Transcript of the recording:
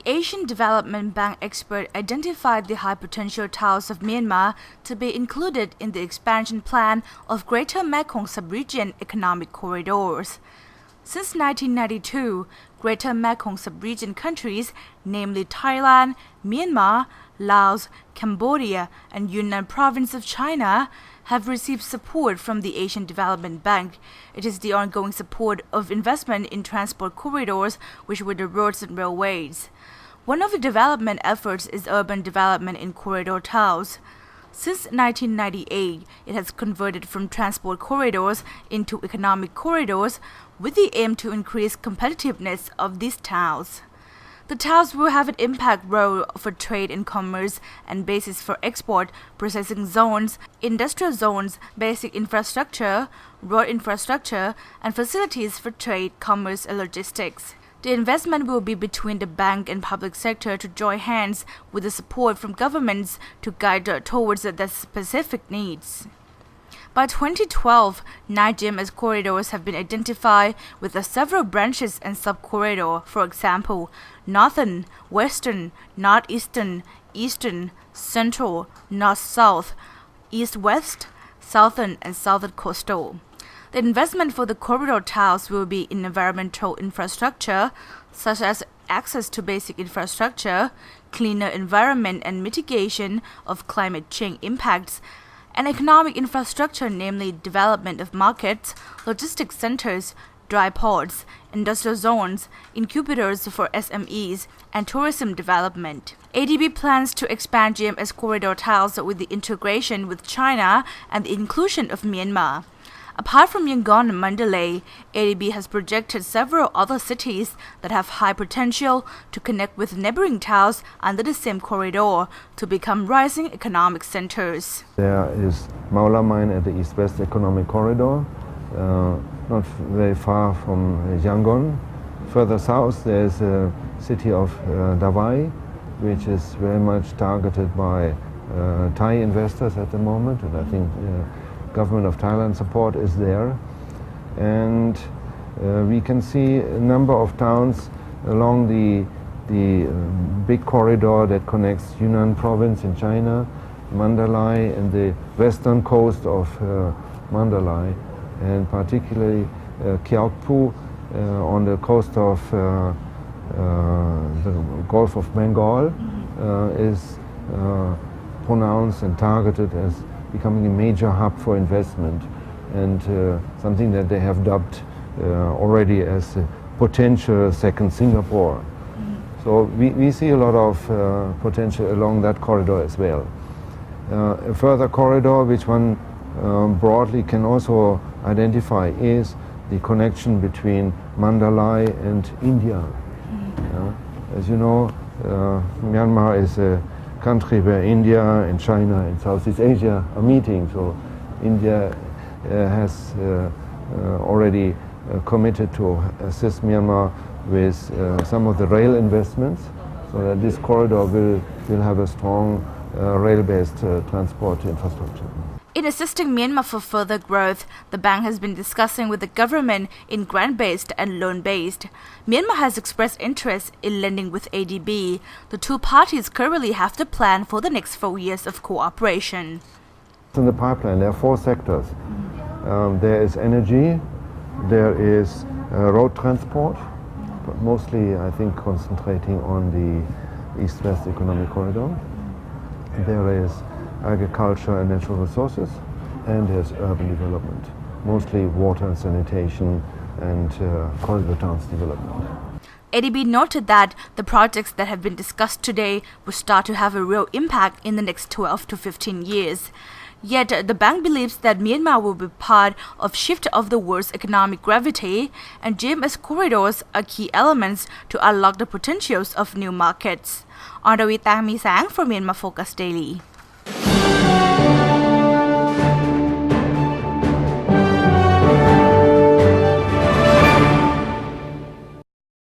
Asian Development Bank expert identified the high potential towns of Myanmar to be included in the expansion plan of Greater Mekong Sub-region economic corridors. Since 1992, Greater Mekong Sub-region countries, namely Thailand, Myanmar, Laos, Cambodia, and Yunnan Province of China, have received support from the Asian Development Bank. It is the ongoing support of investment in transport corridors, which were the roads and railways. One of the development efforts is urban development in corridor towns. Since 1998, it has converted from transport corridors into economic corridors with the aim to increase competitiveness of these towns. The towns will have an impact role for trade and commerce and basis for export, processing zones, industrial zones, basic infrastructure, road infrastructure, and facilities for trade, commerce, and logistics. The investment will be between the bank and public sector to join hands with the support from governments to guide towards their specific needs. By 2012, 9 GMS corridors have been identified with several branches and sub-corridors, for example, Northern, Western, Northeastern, Eastern, Central, North-South, East-West, Southern, and Southern Coastal. The investment for the corridor towns will be in environmental infrastructure, such as access to basic infrastructure, cleaner environment and mitigation of climate change impacts, and economic infrastructure, namely development of markets, logistics centers, dry ports, industrial zones, incubators for SMEs, and tourism development. ADB plans to expand GMS corridor towns with the integration with China and the inclusion of Myanmar. Apart from Yangon and Mandalay, ADB has projected several other cities that have high potential to connect with neighboring towns under the same corridor to become rising economic centers. There is Maula Mine at the East-West Economic Corridor, not very far from Yangon. Further south there is the city of Davai, which is very much targeted by Thai investors at the moment, and I think Government of Thailand support is there, and we can see a number of towns along the big corridor that connects Yunnan province in China, Mandalay, and the western coast of Mandalay, and particularly Kyaukpu on the coast of the Gulf of Bengal is pronounced and targeted as becoming a major hub for investment, and something that they have dubbed already as a potential second Singapore. So we see a lot of potential along that corridor as well. A further corridor which one broadly can also identify is the connection between Mandalay and India. As you know, Myanmar is a country where India and China and Southeast Asia are meeting. So India has already committed to assist Myanmar with some of the rail investments, so that this corridor will have a strong rail-based transport infrastructure. In assisting Myanmar for further growth, the bank has been discussing with the government in grant-based and loan-based. Myanmar has expressed interest in lending with ADB. The two parties currently have the plan for the next 4 years of cooperation. In the pipeline, there are 4 sectors. There is energy, there is road transport, but mostly I think concentrating on the East-West Economic Corridor. There is agriculture and natural resources, and there's urban development, mostly water and sanitation and corridor towns development. ADB noted that the projects that have been discussed today will start to have a real impact in the next 12 to 15 years. Yet the bank believes that Myanmar will be part of shift of the world's economic gravity, and GMS corridors are key elements to unlock the potentials of new markets. Onravitang Misang for Myanmar Focus Daily.